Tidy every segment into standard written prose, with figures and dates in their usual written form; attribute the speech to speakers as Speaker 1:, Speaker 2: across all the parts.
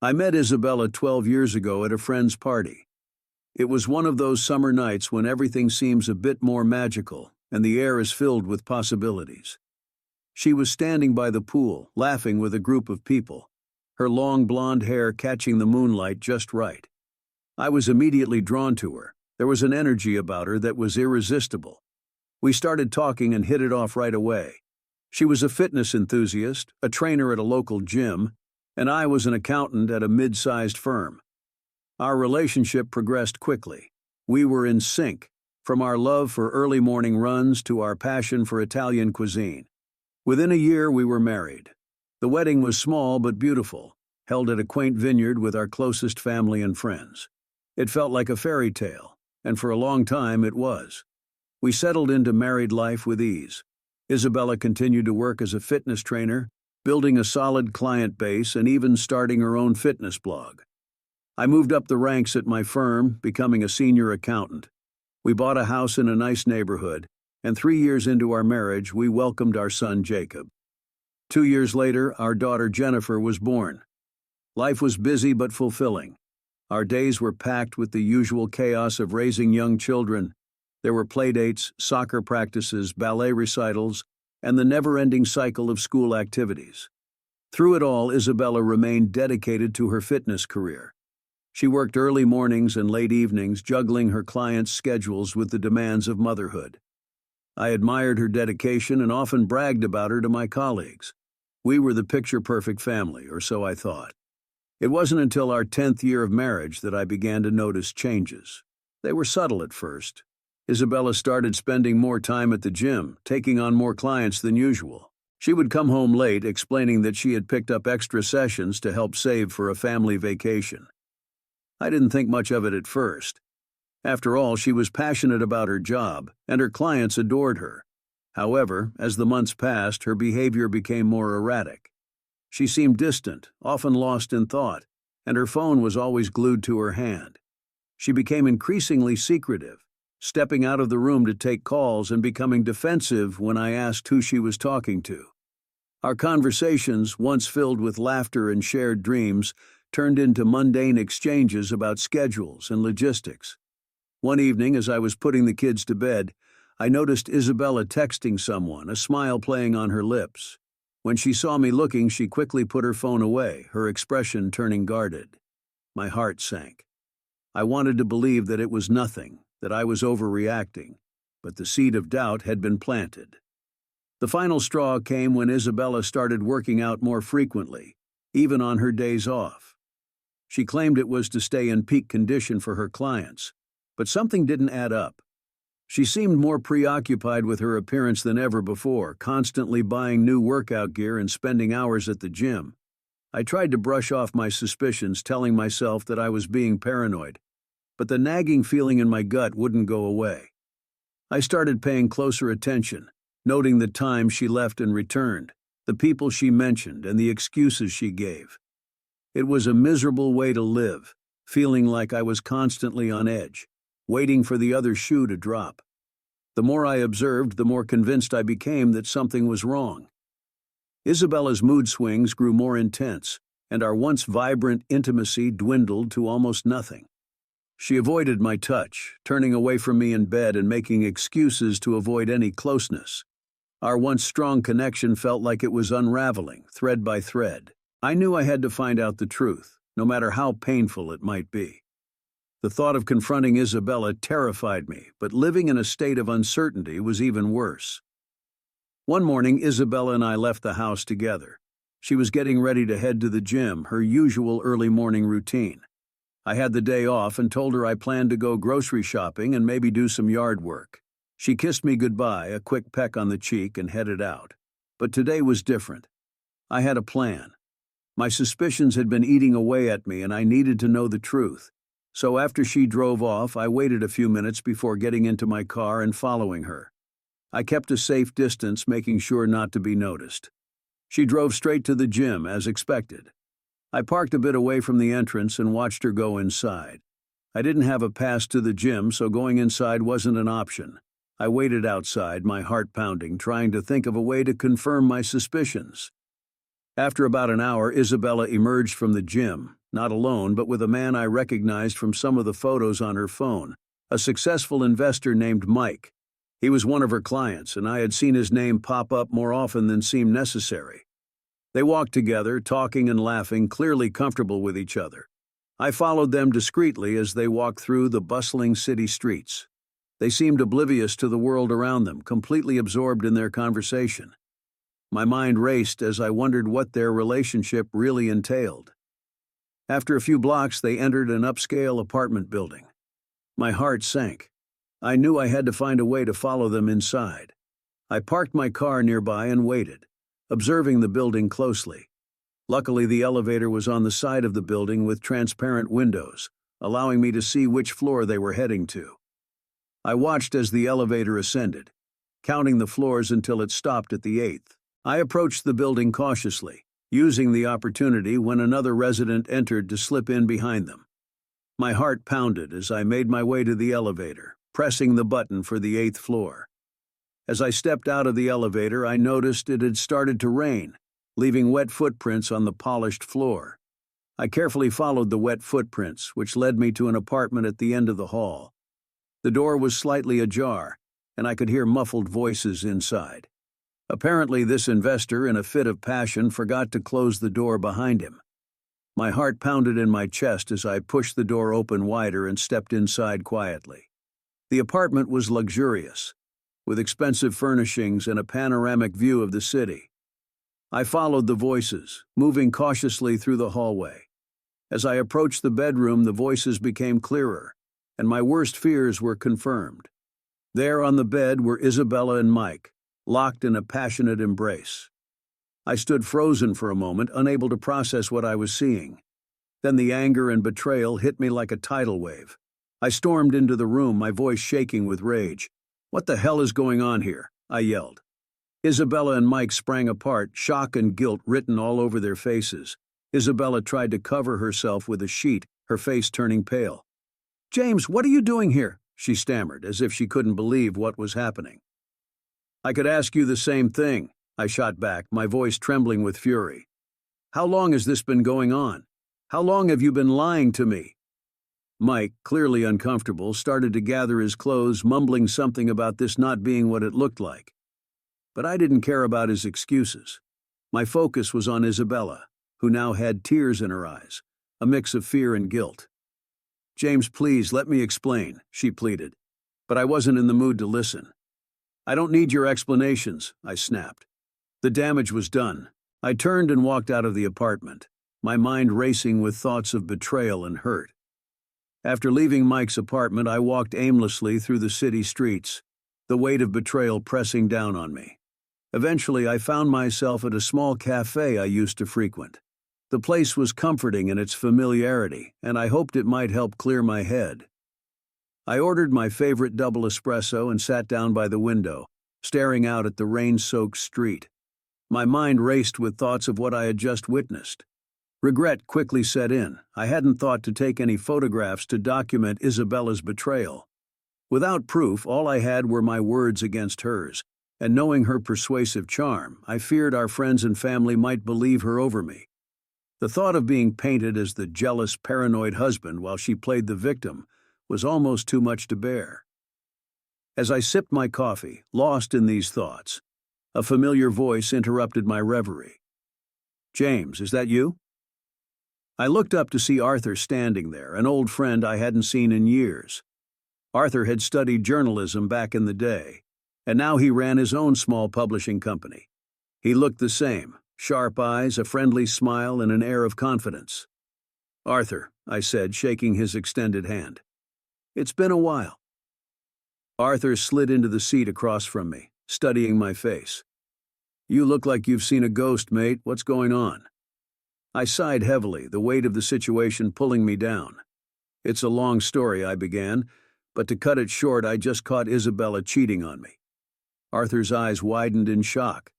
Speaker 1: I met Isabella 12 years ago at a friend's party. It was one of those summer nights when everything seems a bit more magical and the air is filled with possibilities. She was standing by the pool, laughing with a group of people, her long blonde hair catching the moonlight just right. I was immediately drawn to her. There was an energy about her that was irresistible. We started talking and hit it off right away. She was a fitness enthusiast, a trainer at a local gym, and I was an accountant at a mid-sized firm. Our relationship progressed quickly. We were in sync, from our love for early morning runs to our passion for Italian cuisine. Within a year, we were married. The wedding was small but beautiful, held at a quaint vineyard with our closest family and friends. It felt like a fairy tale, and for a long time it was. We settled into married life with ease. Isabella continued to work as a fitness trainer, building a solid client base and even starting her own fitness blog. I moved up the ranks at my firm, becoming a senior accountant. We bought a house in a nice neighborhood, and 3 years into our marriage, we welcomed our son Jacob. 2 years later, our daughter Jennifer was born. Life was busy but fulfilling. Our days were packed with the usual chaos of raising young children. There were playdates, soccer practices, ballet recitals, and the never-ending cycle of school activities. Through it all, Isabella remained dedicated to her fitness career. She worked early mornings and late evenings, juggling her clients' schedules with the demands of motherhood. I admired her dedication and often bragged about her to my colleagues. We were the picture-perfect family, or so I thought. It wasn't until our 10th year of marriage that I began to notice changes. They were subtle at first. Isabella started spending more time at the gym, taking on more clients than usual. She would come home late, explaining that she had picked up extra sessions to help save for a family vacation. I didn't think much of it at first. After all, she was passionate about her job, and her clients adored her. However, as the months passed, her behavior became more erratic. She seemed distant, often lost in thought, and her phone was always glued to her hand. She became increasingly secretive, stepping out of the room to take calls and becoming defensive when I asked who she was talking to. Our conversations, once filled with laughter and shared dreams, turned into mundane exchanges about schedules and logistics. One evening, as I was putting the kids to bed, I noticed Isabella texting someone, a smile playing on her lips. When she saw me looking, she quickly put her phone away, her expression turning guarded. My heart sank. I wanted to believe that it was nothing, that I was overreacting, but the seed of doubt had been planted. The final straw came when Isabella started working out more frequently, even on her days off. She claimed it was to stay in peak condition for her clients, but something didn't add up. She seemed more preoccupied with her appearance than ever before, constantly buying new workout gear and spending hours at the gym. I tried to brush off my suspicions, telling myself that I was being paranoid, but the nagging feeling in my gut wouldn't go away. I started paying closer attention, noting the times she left and returned, the people she mentioned, and the excuses she gave. It was a miserable way to live, feeling like I was constantly on edge, waiting for the other shoe to drop. The more I observed, the more convinced I became that something was wrong. Isabella's mood swings grew more intense, and our once vibrant intimacy dwindled to almost nothing. She avoided my touch, turning away from me in bed and making excuses to avoid any closeness. Our once strong connection felt like it was unraveling, thread by thread. I knew I had to find out the truth, no matter how painful it might be. The thought of confronting Isabella terrified me, but living in a state of uncertainty was even worse. One morning, Isabella and I left the house together. She was getting ready to head to the gym, her usual early morning routine. I had the day off and told her I planned to go grocery shopping and maybe do some yard work. She kissed me goodbye, a quick peck on the cheek, and headed out. But today was different. I had a plan. My suspicions had been eating away at me and I needed to know the truth. So after she drove off, I waited a few minutes before getting into my car and following her. I kept a safe distance, making sure not to be noticed. She drove straight to the gym, as expected. I parked a bit away from the entrance and watched her go inside. I didn't have a pass to the gym, so going inside wasn't an option. I waited outside, my heart pounding, trying to think of a way to confirm my suspicions. After about an hour, Isabella emerged from the gym, not alone, but with a man I recognized from some of the photos on her phone, a successful investor named Mike. He was one of her clients, and I had seen his name pop up more often than seemed necessary. They walked together, talking and laughing, clearly comfortable with each other. I followed them discreetly as they walked through the bustling city streets. They seemed oblivious to the world around them, completely absorbed in their conversation. My mind raced as I wondered what their relationship really entailed. After a few blocks, they entered an upscale apartment building. My heart sank. I knew I had to find a way to follow them inside. I parked my car nearby and waited, observing the building closely. Luckily, the elevator was on the side of the building with transparent windows, allowing me to see which floor they were heading to. I watched as the elevator ascended, counting the floors until it stopped at the 8th. I approached the building cautiously, using the opportunity when another resident entered to slip in behind them. My heart pounded as I made my way to the elevator, pressing the button for the 8th floor. As I stepped out of the elevator, I noticed it had started to rain, leaving wet footprints on the polished floor. I carefully followed the wet footprints, which led me to an apartment at the end of the hall. The door was slightly ajar, and I could hear muffled voices inside. Apparently, this investor, in a fit of passion, forgot to close the door behind him. My heart pounded in my chest as I pushed the door open wider and stepped inside quietly. The apartment was luxurious, with expensive furnishings and a panoramic view of the city. I followed the voices, moving cautiously through the hallway. As I approached the bedroom, the voices became clearer, and my worst fears were confirmed. There on the bed were Isabella and Mike, locked in a passionate embrace. I stood frozen for a moment, unable to process what I was seeing. Then the anger and betrayal hit me like a tidal wave. I stormed into the room, my voice shaking with rage. "What the hell is going on here?" I yelled. Isabella and Mike sprang apart, shock and guilt written all over their faces. Isabella tried to cover herself with a sheet, her face turning pale. "James, what are you doing here?" she stammered, as if she couldn't believe what was happening. "I could ask you the same thing," I shot back, my voice trembling with fury. "How long has this been going on? How long have you been lying to me?" Mike, clearly uncomfortable, started to gather his clothes, mumbling something about this not being what it looked like. But I didn't care about his excuses. My focus was on Isabella, who now had tears in her eyes, a mix of fear and guilt. "James, please, let me explain," she pleaded. But I wasn't in the mood to listen. "I don't need your explanations," I snapped. The damage was done. I turned and walked out of the apartment, my mind racing with thoughts of betrayal and hurt. After leaving Mike's apartment, I walked aimlessly through the city streets, the weight of betrayal pressing down on me. Eventually, I found myself at a small cafe I used to frequent. The place was comforting in its familiarity, and I hoped it might help clear my head. I ordered my favorite double espresso and sat down by the window, staring out at the rain-soaked street. My mind raced with thoughts of what I had just witnessed. Regret quickly set in. I hadn't thought to take any photographs to document Isabella's betrayal. Without proof, all I had were my words against hers, and knowing her persuasive charm, I feared our friends and family might believe her over me. The thought of being painted as the jealous, paranoid husband while she played the victim was almost too much to bear. As I sipped my coffee, lost in these thoughts, a familiar voice interrupted my reverie. "James, is that you?" I looked up to see Arthur standing there, an old friend I hadn't seen in years. Arthur had studied journalism back in the day, and now he ran his own small publishing company. He looked the same, sharp eyes, a friendly smile, and an air of confidence. "Arthur," I said, shaking his extended hand. "It's been a while." Arthur slid into the seat across from me, studying my face. "You look like you've seen a ghost, mate. What's going on?" I sighed heavily, the weight of the situation pulling me down. "It's a long story," I began, but to cut it short, I just caught Isabella cheating on me. Arthur's eyes widened in shock.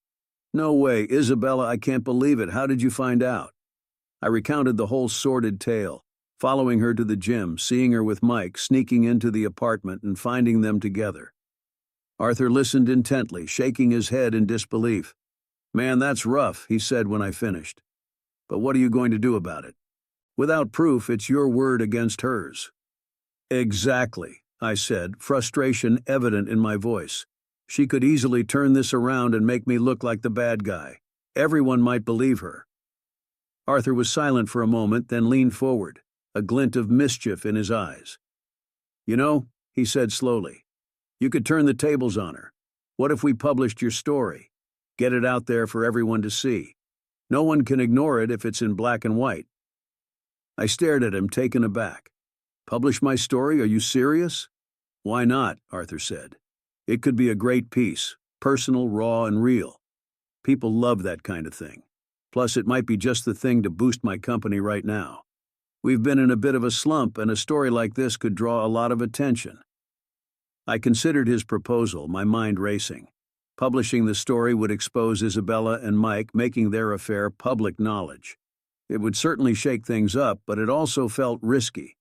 Speaker 1: "No way, Isabella, I can't believe it. How did you find out?" I recounted the whole sordid tale, following her to the gym, seeing her with Mike, sneaking into the apartment and finding them together. Arthur listened intently, shaking his head in disbelief. "Man, that's rough," he said when I finished. "But what are you going to do about it?" Without proof, it's your word against hers. Exactly, I said, frustration evident in my voice. She could easily turn this around and make me look like the bad guy. Everyone might believe her. Arthur was silent for a moment, then leaned forward, a glint of mischief in his eyes. You know, he said slowly, you could turn the tables on her. What if we published your story? Get it out there for everyone to see. No one can ignore it if it's in black and white. I stared at him, taken aback. Publish my story? Are you serious? Why not? Arthur said. It could be a great piece, personal, raw, and real. People love that kind of thing. Plus, it might be just the thing to boost my company right now. We've been in a bit of a slump, and a story like this could draw a lot of attention. I considered his proposal, my mind racing. Publishing the story would expose Isabella and Mike, making their affair public knowledge. It would certainly shake things up, but it also felt risky.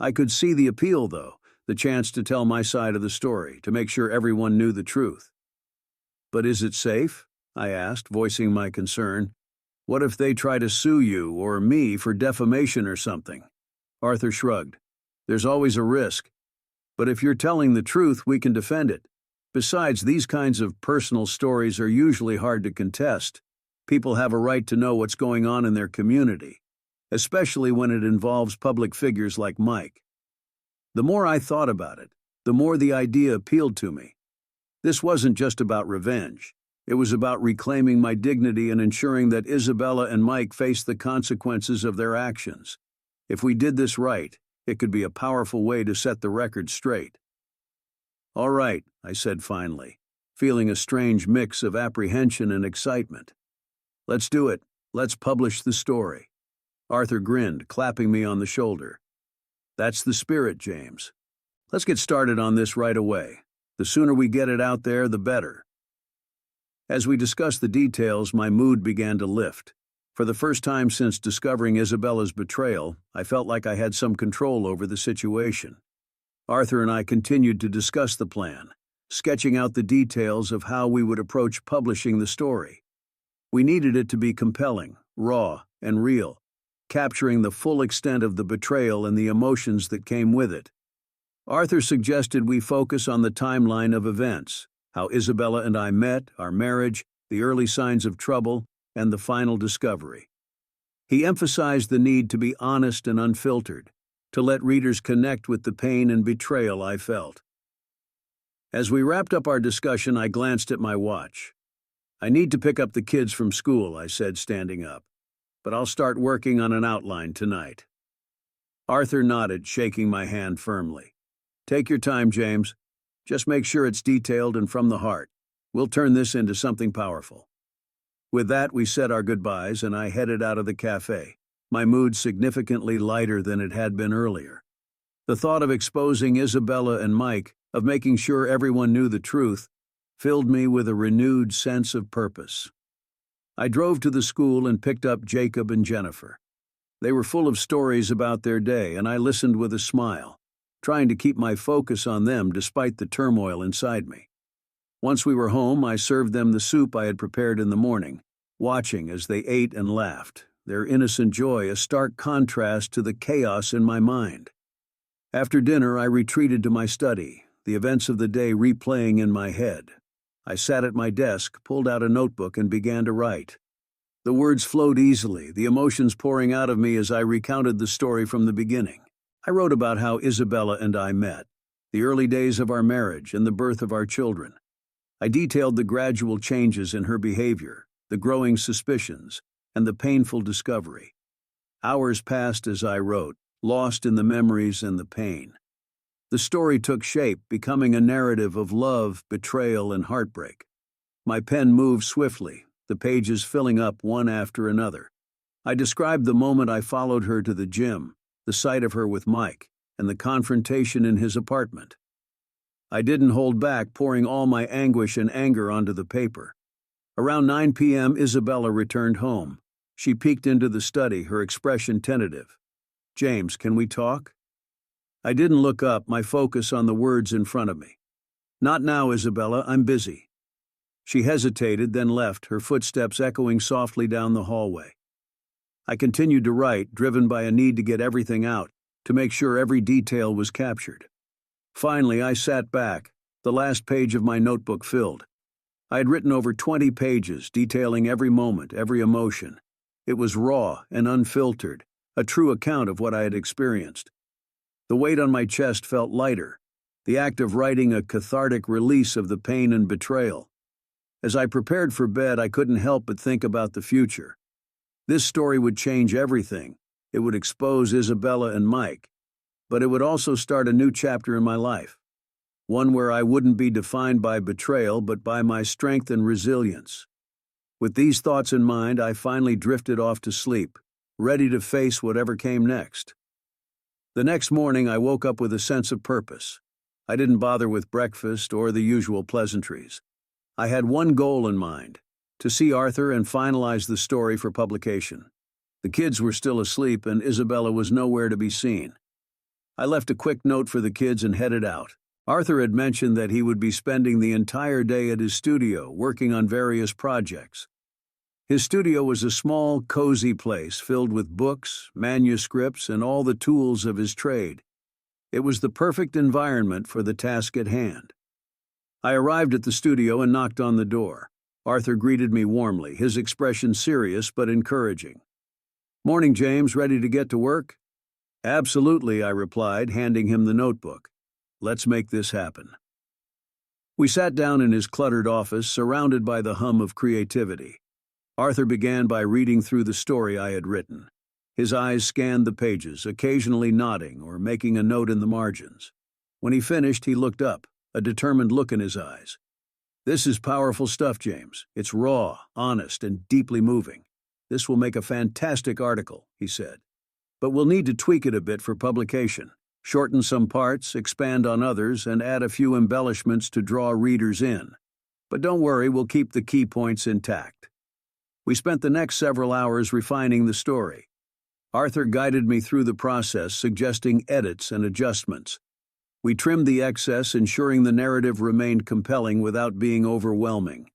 Speaker 1: I could see the appeal, though, the chance to tell my side of the story, to make sure everyone knew the truth. But is it safe? I asked, voicing my concern. What if they try to sue you or me for defamation or something? Arthur shrugged. There's always a risk. But if you're telling the truth, we can defend it. Besides, these kinds of personal stories are usually hard to contest. People have a right to know what's going on in their community, especially when it involves public figures like Mike. The more I thought about it, the more the idea appealed to me. This wasn't just about revenge. It was about reclaiming my dignity and ensuring that Isabella and Mike faced the consequences of their actions. If we did this right, it could be a powerful way to set the record straight. All right, I said finally, feeling a strange mix of apprehension and excitement. Let's do it. Let's publish the story. Arthur grinned, clapping me on the shoulder. That's the spirit, James. Let's get started on this right away. The sooner we get it out there, the better. As we discussed the details, my mood began to lift. For the first time since discovering Isabella's betrayal, I felt like I had some control over the situation. Arthur and I continued to discuss the plan, sketching out the details of how we would approach publishing the story. We needed it to be compelling, raw, and real, capturing the full extent of the betrayal and the emotions that came with it. Arthur suggested we focus on the timeline of events, how Isabella and I met, our marriage, the early signs of trouble, and the final discovery. He emphasized the need to be honest and unfiltered, to let readers connect with the pain and betrayal I felt. As we wrapped up our discussion, I glanced at my watch. I need to pick up the kids from school, I said, standing up, but I'll start working on an outline tonight. Arthur nodded, shaking my hand firmly. Take your time, James. Just make sure it's detailed and from the heart. We'll turn this into something powerful. With that, we said our goodbyes, and I headed out of the cafe, my mood significantly lighter than it had been earlier. The thought of exposing Isabella and Mike, of making sure everyone knew the truth, filled me with a renewed sense of purpose. I drove to the school and picked up Jacob and Jennifer. They were full of stories about their day, and I listened with a smile, trying to keep my focus on them despite the turmoil inside me. Once we were home, I served them the soup I had prepared in the morning, watching as they ate and laughed, their innocent joy a stark contrast to the chaos in my mind. After dinner, I retreated to my study, the events of the day replaying in my head. I sat at my desk, pulled out a notebook, and began to write. The words flowed easily, the emotions pouring out of me as I recounted the story from the beginning. I wrote about how Isabella and I met, the early days of our marriage, and the birth of our children. I detailed the gradual changes in her behavior, the growing suspicions, and the painful discovery. Hours passed as I wrote, lost in the memories and the pain. The story took shape, becoming a narrative of love, betrayal, and heartbreak. My pen moved swiftly, the pages filling up one after another. I described the moment I followed her to the gym, the sight of her with Mike, and the confrontation in his apartment. I didn't hold back, pouring all my anguish and anger onto the paper. Around 9 p.m., Isabella returned home. She peeked into the study, her expression tentative. James, can we talk? I didn't look up, my focus on the words in front of me. Not now, Isabella, I'm busy. She hesitated, then left, her footsteps echoing softly down the hallway. I continued to write, driven by a need to get everything out, to make sure every detail was captured. Finally, I sat back, the last page of my notebook filled. I had written over 20 pages, detailing every moment, every emotion. It was raw and unfiltered, a true account of what I had experienced. The weight on my chest felt lighter, the act of writing a cathartic release of the pain and betrayal. As I prepared for bed, I couldn't help but think about the future. This story would change everything. It would expose Isabella and Mike, but it would also start a new chapter in my life, one where I wouldn't be defined by betrayal but by my strength and resilience. With these thoughts in mind, I finally drifted off to sleep, ready to face whatever came next. The next morning, I woke up with a sense of purpose. I didn't bother with breakfast or the usual pleasantries. I had one goal in mind: to see Arthur and finalize the story for publication. The kids were still asleep and Isabella was nowhere to be seen. I left a quick note for the kids and headed out. Arthur had mentioned that he would be spending the entire day at his studio working on various projects. His studio was a small, cozy place filled with books, manuscripts, and all the tools of his trade. It was the perfect environment for the task at hand. I arrived at the studio and knocked on the door. Arthur greeted me warmly, his expression serious but encouraging. "Morning, James. Ready to get to work?" "Absolutely," I replied, handing him the notebook. "Let's make this happen." We sat down in his cluttered office, surrounded by the hum of creativity. Arthur began by reading through the story I had written. His eyes scanned the pages, occasionally nodding or making a note in the margins. When he finished, he looked up, a determined look in his eyes. "This is powerful stuff, James. It's raw, honest, and deeply moving. This will make a fantastic article," he said. "But we'll need to tweak it a bit for publication. Shorten some parts, expand on others, and add a few embellishments to draw readers in. But don't worry, we'll keep the key points intact." We spent the next several hours refining the story. Arthur guided me through the process, suggesting edits and adjustments. We trimmed the excess, ensuring the narrative remained compelling without being overwhelming.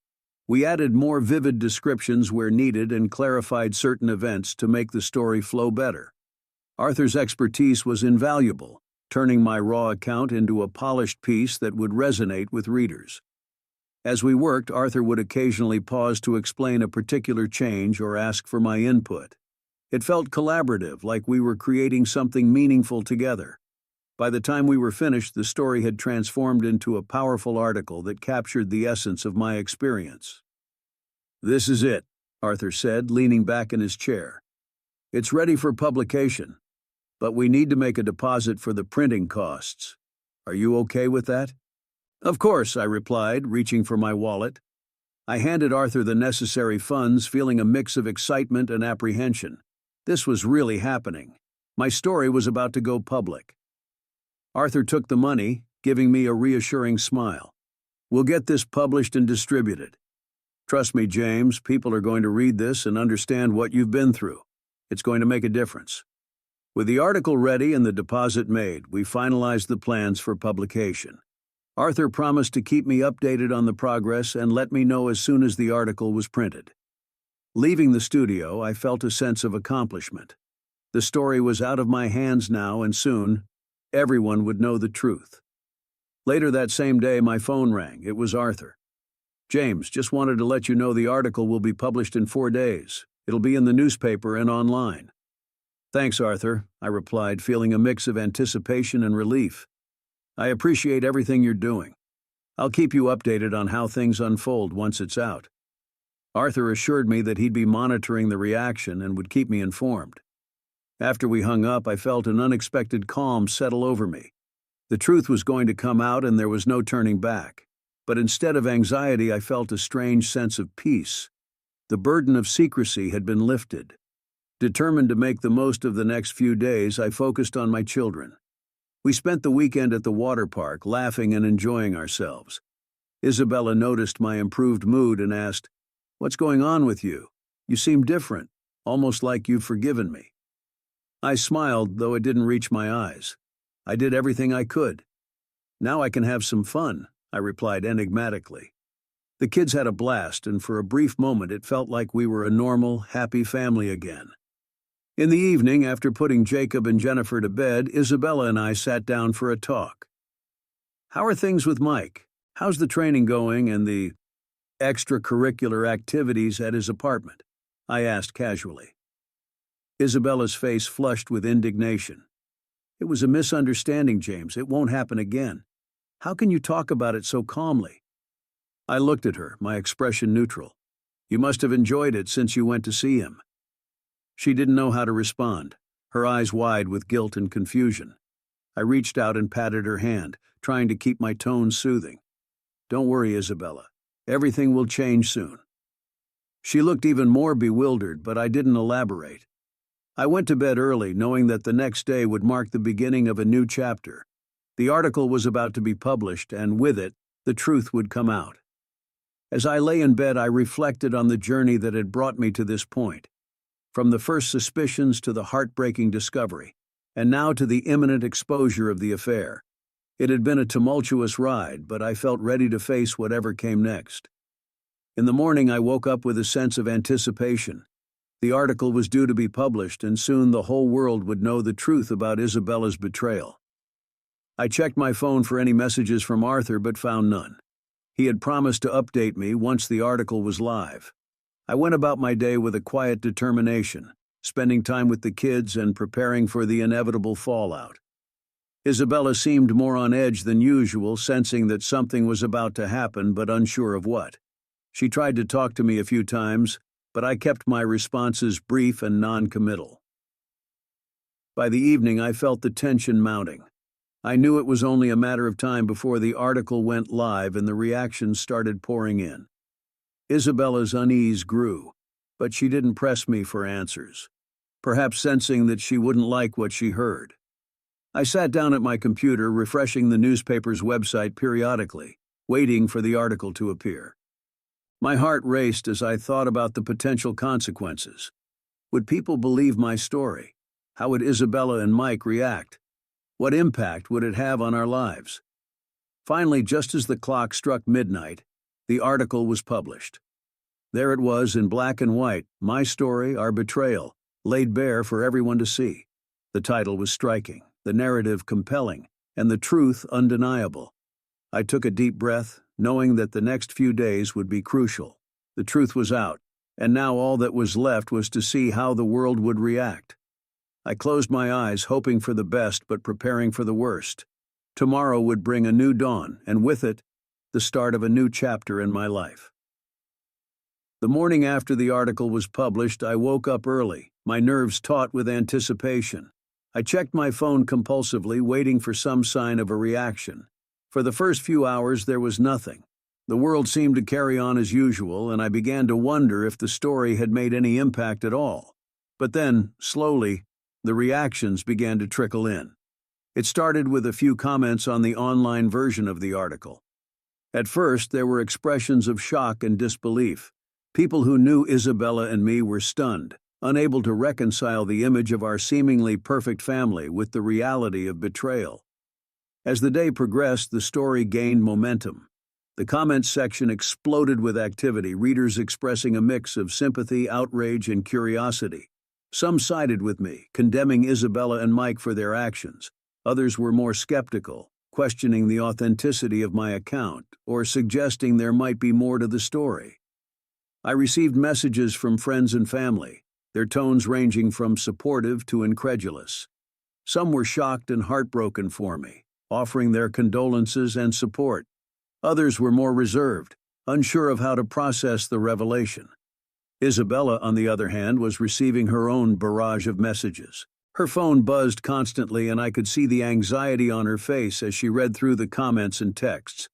Speaker 1: We added more vivid descriptions where needed and clarified certain events to make the story flow better. Arthur's expertise was invaluable, turning my raw account into a polished piece that would resonate with readers. As we worked, Arthur would occasionally pause to explain a particular change or ask for my input. It felt collaborative, like we were creating something meaningful together. By the time we were finished, the story had transformed into a powerful article that captured the essence of my experience. "This is it," Arthur said, leaning back in his chair. "It's ready for publication, but we need to make a deposit for the printing costs. Are you okay with that?" "Of course," I replied, reaching for my wallet. I handed Arthur the necessary funds, feeling a mix of excitement and apprehension. This was really happening. My story was about to go public. Arthur took the money, giving me a reassuring smile. "We'll get this published and distributed. Trust me, James, people are going to read this and understand what you've been through. It's going to make a difference." With the article ready and the deposit made, we finalized the plans for publication. Arthur promised to keep me updated on the progress and let me know as soon as the article was printed. Leaving the studio, I felt a sense of accomplishment. The story was out of my hands now, and soon, everyone would know the truth. Later that same day, my phone rang. It was Arthur. "James, just wanted to let you know the article will be published in 4 days. It'll be in the newspaper and online." "Thanks, Arthur," I replied, feeling a mix of anticipation and relief. "I appreciate everything you're doing. I'll keep you updated on how things unfold once it's out." Arthur assured me that he'd be monitoring the reaction and would keep me informed. After we hung up, I felt an unexpected calm settle over me. The truth was going to come out and there was no turning back. But instead of anxiety, I felt a strange sense of peace. The burden of secrecy had been lifted. Determined to make the most of the next few days, I focused on my children. We spent the weekend at the water park, laughing and enjoying ourselves. Isabella noticed my improved mood and asked, "What's going on with you? You seem different, almost like you've forgiven me." I smiled, though it didn't reach my eyes. "I did everything I could. Now I can have some fun," I replied enigmatically. The kids had a blast, and for a brief moment it felt like we were a normal, happy family again. In the evening, after putting Jacob and Jennifer to bed, Isabella and I sat down for a talk. "How are things with Mike? How's the training going and the extracurricular activities at his apartment?" I asked casually. Isabella's face flushed with indignation. "It was a misunderstanding, James. It won't happen again. How can you talk about it so calmly?" I looked at her, my expression neutral. "You must have enjoyed it since you went to see him." She didn't know how to respond, her eyes wide with guilt and confusion. I reached out and patted her hand, trying to keep my tone soothing. "Don't worry, Isabella. Everything will change soon." She looked even more bewildered, but I didn't elaborate. I went to bed early, knowing that the next day would mark the beginning of a new chapter. The article was about to be published, and with it, the truth would come out. As I lay in bed, I reflected on the journey that had brought me to this point. From the first suspicions to the heartbreaking discovery, and now to the imminent exposure of the affair. It had been a tumultuous ride, but I felt ready to face whatever came next. In the morning, I woke up with a sense of anticipation. The article was due to be published, and soon the whole world would know the truth about Isabella's betrayal. I checked my phone for any messages from Arthur, but found none. He had promised to update me once the article was live. I went about my day with a quiet determination, spending time with the kids and preparing for the inevitable fallout. Isabella seemed more on edge than usual, sensing that something was about to happen but unsure of what. She tried to talk to me a few times, but I kept my responses brief and non-committal. By the evening, I felt the tension mounting. I knew it was only a matter of time before the article went live and the reactions started pouring in. Isabella's unease grew, but she didn't press me for answers, perhaps sensing that she wouldn't like what she heard. I sat down at my computer, refreshing the newspaper's website periodically, waiting for the article to appear. My heart raced as I thought about the potential consequences. Would people believe my story? How would Isabella and Mike react? What impact would it have on our lives? Finally, just as the clock struck midnight, the article was published. There it was in black and white, my story, our betrayal, laid bare for everyone to see. The title was striking, the narrative compelling, and the truth undeniable. I took a deep breath, knowing that the next few days would be crucial. The truth was out, and now all that was left was to see how the world would react. I closed my eyes, hoping for the best but preparing for the worst. Tomorrow would bring a new dawn, and with it, the start of a new chapter in my life. The morning after the article was published, I woke up early, my nerves taut with anticipation. I checked my phone compulsively, waiting for some sign of a reaction. For the first few hours, there was nothing. The world seemed to carry on as usual, and I began to wonder if the story had made any impact at all. But then, slowly, the reactions began to trickle in. It started with a few comments on the online version of the article. At first, there were expressions of shock and disbelief. People who knew Isabella and me were stunned, unable to reconcile the image of our seemingly perfect family with the reality of betrayal. As the day progressed, the story gained momentum. The comments section exploded with activity, readers expressing a mix of sympathy, outrage, and curiosity. Some sided with me, condemning Isabella and Mike for their actions. Others were more skeptical, questioning the authenticity of my account, or suggesting there might be more to the story. I received messages from friends and family, their tones ranging from supportive to incredulous. Some were shocked and heartbroken for me, offering their condolences and support. Others were more reserved, unsure of how to process the revelation. Isabella, on the other hand, was receiving her own barrage of messages. Her phone buzzed constantly, and I could see the anxiety on her face as she read through the comments and texts.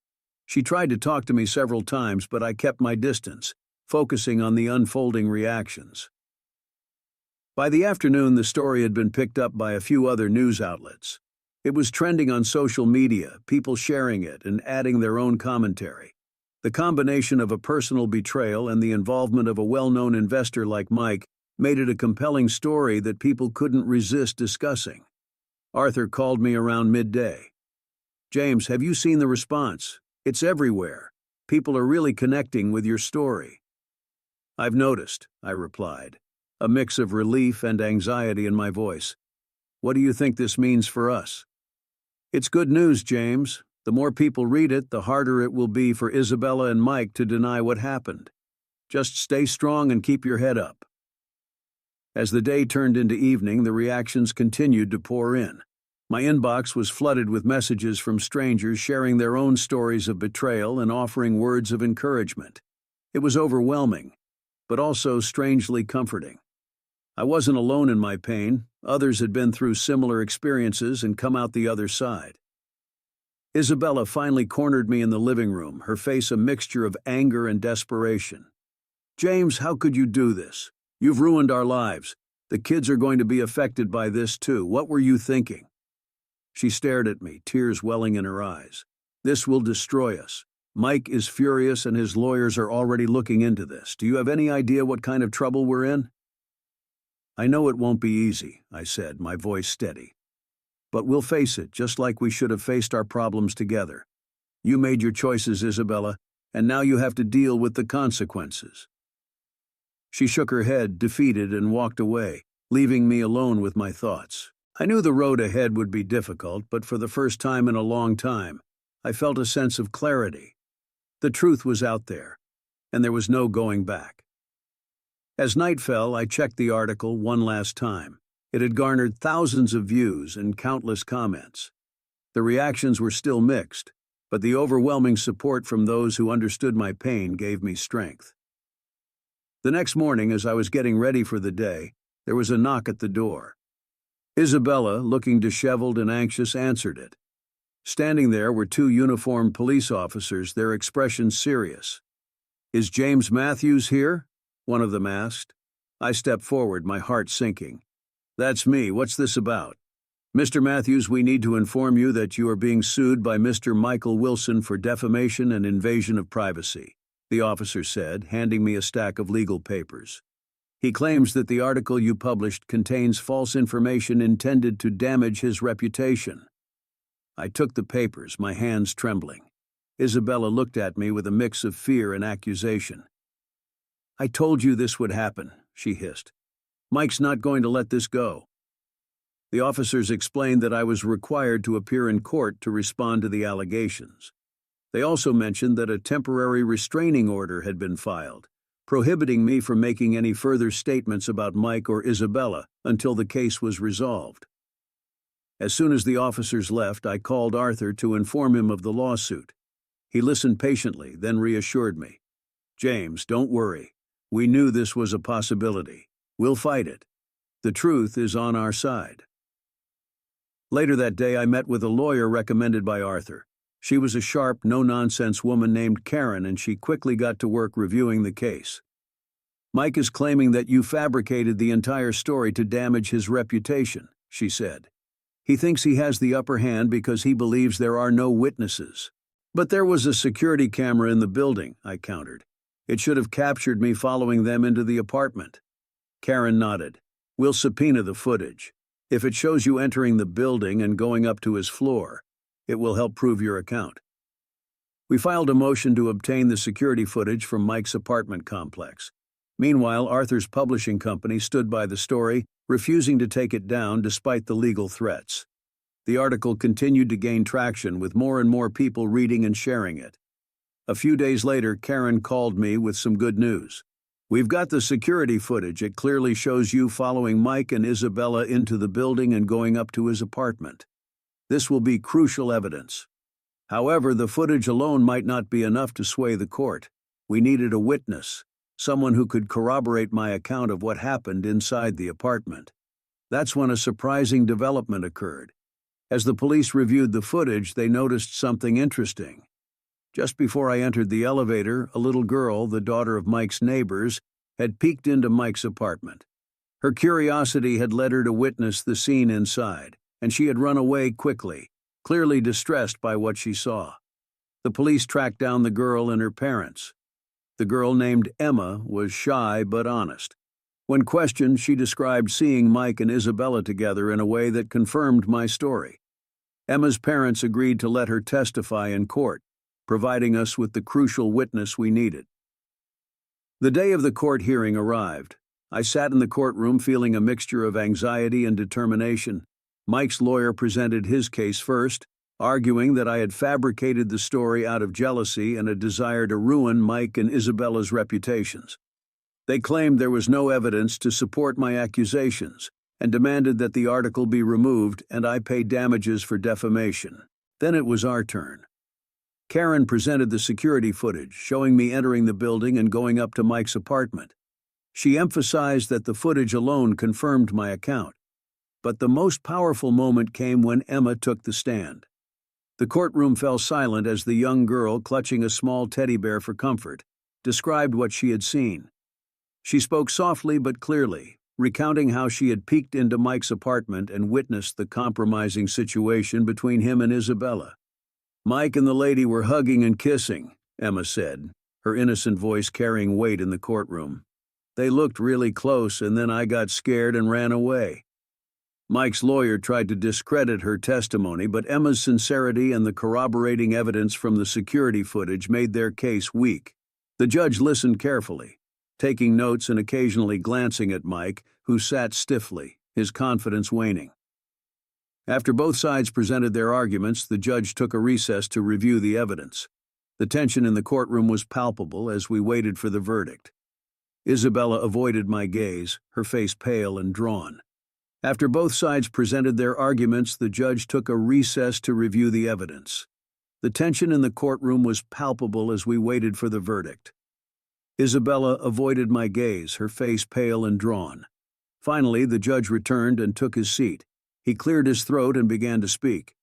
Speaker 1: She tried to talk to me several times, but I kept my distance, focusing on the unfolding reactions. By the afternoon, the story had been picked up by a few other news outlets. It was trending on social media, people sharing it and adding their own commentary. The combination of a personal betrayal and the involvement of a well-known investor like Mike made it a compelling story that people couldn't resist discussing. Arthur called me around midday. "James, have you seen the response? It's everywhere. People are really connecting with your story." "I've noticed," I replied. a mix of relief and anxiety in my voice. "What do you think this means for us?" "It's good news, James. The more people read it, the harder it will be for Isabella and Mike to deny what happened. Just stay strong and keep your head up." As the day turned into evening, the reactions continued to pour in. My inbox was flooded with messages from strangers sharing their own stories of betrayal and offering words of encouragement. It was overwhelming, but also strangely comforting. I wasn't alone in my pain. Others had been through similar experiences and come out the other side. Isabella finally cornered me in the living room, her face a mixture of anger and desperation. "James, how could you do this? You've ruined our lives. The kids are going to be affected by this too. What were you thinking?" She stared at me, tears welling in her eyes. "This will destroy us. Mike is furious and his lawyers are already looking into this. Do you have any idea what kind of trouble we're in?" "I know it won't be easy," I said, my voice steady. "But we'll face it, just like we should have faced our problems together. You made your choices, Isabella, and now you have to deal with the consequences." She shook her head, defeated, and walked away, leaving me alone with my thoughts. I knew the road ahead would be difficult, but for the first time in a long time, I felt a sense of clarity. The truth was out there, and there was no going back. As night fell, I checked the article one last time. It had garnered thousands of views and countless comments. The reactions were still mixed, but the overwhelming support from those who understood my pain gave me strength. The next morning, as I was getting ready for the day, there was a knock at the door. Isabella, looking disheveled and anxious, answered it. Standing there were two uniformed police officers, their expressions serious. "Is James Matthews here?" one of them asked. I stepped forward, my heart sinking. "That's me. What's this about?" "Mr. Matthews, we need to inform you that you are being sued by Mr. Michael Wilson for defamation and invasion of privacy," the officer said, handing me a stack of legal papers. "He claims that the article you published contains false information intended to damage his reputation." I took the papers, my hands trembling. Isabella looked at me with a mix of fear and accusation. "I told you this would happen," she hissed. "Mike's not going to let this go." The officers explained that I was required to appear in court to respond to the allegations. They also mentioned that a temporary restraining order had been filed, prohibiting me from making any further statements about Mike or Isabella until the case was resolved. As soon as the officers left, I called Arthur to inform him of the lawsuit. He listened patiently, then reassured me. "James, don't worry. We knew this was a possibility. We'll fight it. The truth is on our side." Later that day, I met with a lawyer recommended by Arthur. She was a sharp, no-nonsense woman named Karen, and she quickly got to work reviewing the case. "Mike is claiming that you fabricated the entire story to damage his reputation," she said. "He thinks he has the upper hand because he believes there are no witnesses." "But there was a security camera in the building," I countered. "It should have captured me following them into the apartment." Karen nodded. "We'll subpoena the footage. If it shows you entering the building and going up to his floor, it will help prove your account." We filed a motion to obtain the security footage from Mike's apartment complex. Meanwhile, Arthur's publishing company stood by the story, refusing to take it down despite the legal threats. The article continued to gain traction, with more and more people reading and sharing it. A few days later, Karen called me with some good news. "We've got the security footage. It clearly shows you following Mike and Isabella into the building and going up to his apartment. This will be crucial evidence. However, the footage alone might not be enough to sway the court. We needed a witness, someone who could corroborate my account of what happened inside the apartment." That's when a surprising development occurred. As the police reviewed the footage, they noticed something interesting. Just before I entered the elevator, a little girl, the daughter of Mike's neighbors, had peeked into Mike's apartment. Her curiosity had led her to witness the scene inside, and she had run away quickly, clearly distressed by what she saw. The police tracked down the girl and her parents. The girl, named Emma, was shy but honest. When questioned, she described seeing Mike and Isabella together in a way that confirmed my story. Emma's parents agreed to let her testify in court, providing us with the crucial witness we needed. The day of the court hearing arrived. I sat in the courtroom feeling a mixture of anxiety and determination. Mike's lawyer presented his case first, arguing that I had fabricated the story out of jealousy and a desire to ruin Mike and Isabella's reputations. They claimed there was no evidence to support my accusations and demanded that the article be removed and I pay damages for defamation. Then it was our turn. Karen presented the security footage, showing me entering the building and going up to Mike's apartment. She emphasized that the footage alone confirmed my account. But the most powerful moment came when Emma took the stand. The courtroom fell silent as the young girl, clutching a small teddy bear for comfort, described what she had seen. She spoke softly but clearly, recounting how she had peeked into Mike's apartment and witnessed the compromising situation between him and Isabella. Mike and the lady were hugging and kissing, Emma said, her innocent voice carrying weight in the courtroom. They looked really close and then I got scared and ran away. Mike's lawyer tried to discredit her testimony, but Emma's sincerity and the corroborating evidence from the security footage made their case weak. The judge listened carefully, taking notes and occasionally glancing at Mike, who sat stiffly, his confidence waning. After both sides presented their arguments, the judge took a recess to review the evidence. The tension in the courtroom was palpable as we waited for the verdict. Isabella avoided my gaze, her face pale and drawn. After both sides presented their arguments, the judge took a recess to review the evidence. The tension in the courtroom was palpable as we waited for the verdict. Isabella avoided my gaze, her face pale and drawn. Finally, the judge returned and took his seat. He cleared his throat and began to speak.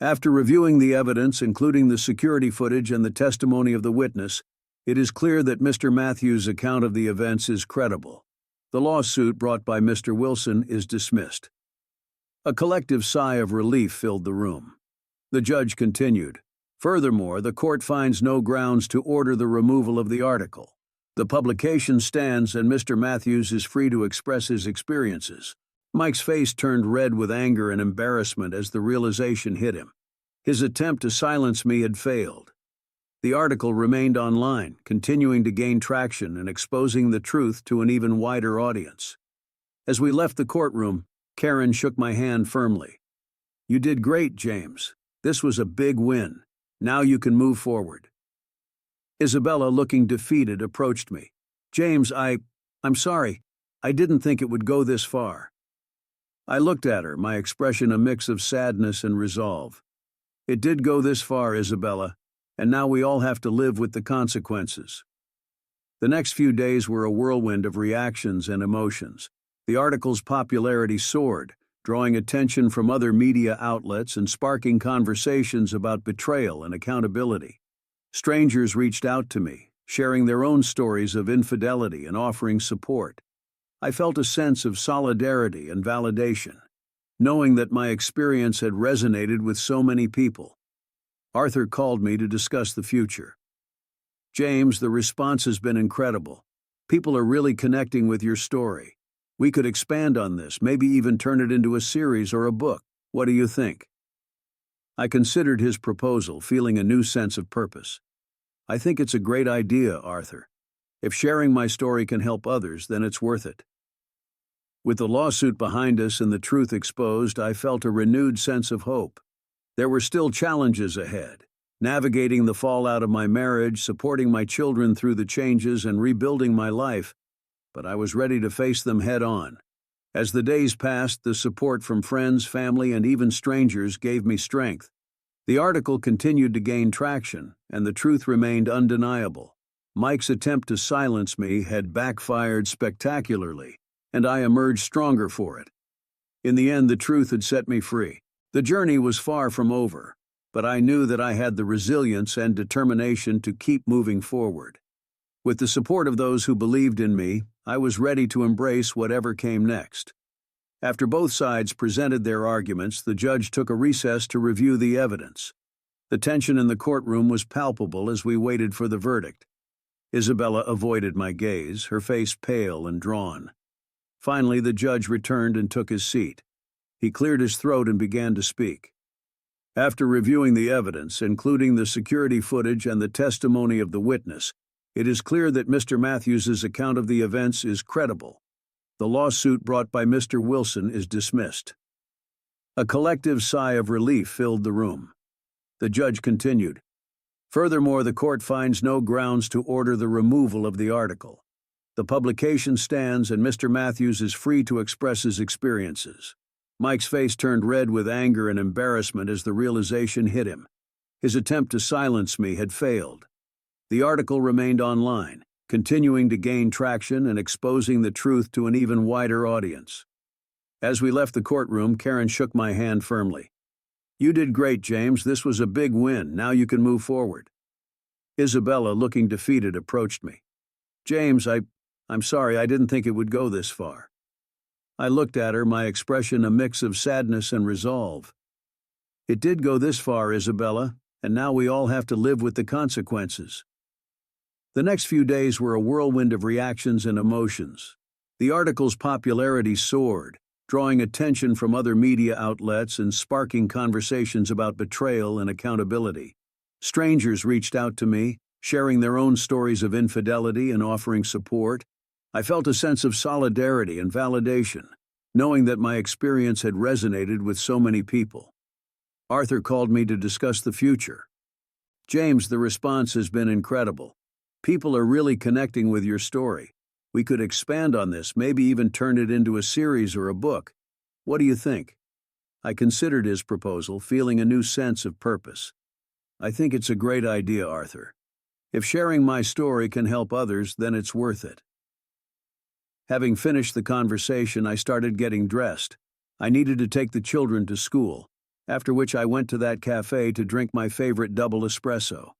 Speaker 1: After reviewing the evidence, including the security footage and the testimony of the witness, it is clear that Mr. Matthews' account of the events is credible. The lawsuit brought by Mr. Wilson is dismissed. A collective sigh of relief filled the room. The judge continued. Furthermore, the court finds no grounds to order the removal of the article. The publication stands and Mr. Matthews is free to express his experiences. Mike's face turned red with anger and embarrassment as the realization hit him. His attempt to silence me had failed. The article remained online, continuing to gain traction and exposing the truth to an even wider audience. As we left the courtroom, Karen shook my hand firmly. "You did great, James. This was a big win. Now you can move forward." Isabella, looking defeated, approached me. "James, I'm sorry. I didn't think it would go this far." I looked at her, my expression a mix of sadness and resolve. "It did go this far, Isabella, and now we all have to live with the consequences." The next few days were a whirlwind of reactions and emotions. The article's popularity soared, drawing attention from other media outlets and sparking conversations about betrayal and accountability. Strangers reached out to me, sharing their own stories of infidelity and offering support. I felt a sense of solidarity and validation, knowing that my experience had resonated with so many people. Arthur called me to discuss the future. "James, the response has been incredible. People are really connecting with your story. We could expand on this, maybe even turn it into a series or a book. What do you think?" I considered his proposal, feeling a new sense of purpose. "I think it's a great idea, Arthur. If sharing my story can help others, then it's worth it." With the lawsuit behind us and the truth exposed, I felt a renewed sense of hope. There were still challenges ahead, navigating the fallout of my marriage, supporting my children through the changes, and rebuilding my life, but I was ready to face them head on. As the days passed, the support from friends, family, and even strangers gave me strength. The article continued to gain traction, and the truth remained undeniable. Mike's attempt to silence me had backfired spectacularly, and I emerged stronger for it. In the end, the truth had set me free. The journey was far from over, but I knew that I had the resilience and determination to keep moving forward. With the support of those who believed in me, I was ready to embrace whatever came next. After both sides presented their arguments, the judge took a recess to review the evidence. The tension in the courtroom was palpable as we waited for the verdict. Isabella avoided my gaze, her face pale and drawn. Finally, the judge returned and took his seat. He cleared his throat and began to speak. "After reviewing the evidence, including the security footage and the testimony of the witness, It is clear that Mr. Matthews's account of the events is credible. The lawsuit brought by Mr. Wilson is dismissed." A collective sigh of relief filled the room. The judge continued, "Furthermore, the court finds no grounds to order the removal of the article. The publication stands and Mr. Matthews is free to express his experiences." Mike's face turned red with anger and embarrassment as the realization hit him. His attempt to silence me had failed. The article remained online, continuing to gain traction and exposing the truth to an even wider audience. As we left the courtroom, Karen shook my hand firmly. "You did great, James. This was a big win. Now you can move forward." Isabella, looking defeated, approached me. "James, I'm sorry, I didn't think it would go this far." I looked at her, my expression a mix of sadness and resolve. "It did go this far, Isabella, and now we all have to live with the consequences." The next few days were a whirlwind of reactions and emotions. The article's popularity soared, drawing attention from other media outlets and sparking conversations about betrayal and accountability. Strangers reached out to me, sharing their own stories of infidelity and offering support. I felt a sense of solidarity and validation, knowing that my experience had resonated with so many people. Arthur called me to discuss the future. "James, the response has been incredible. People are really connecting with your story. We could expand on this, maybe even turn it into a series or a book. What do you think?" I considered his proposal, feeling a new sense of purpose. "I think it's a great idea, Arthur. If sharing my story can help others, then it's worth it." Having finished the conversation, I started getting dressed. I needed to take the children to school, after which I went to that cafe to drink my favorite double espresso.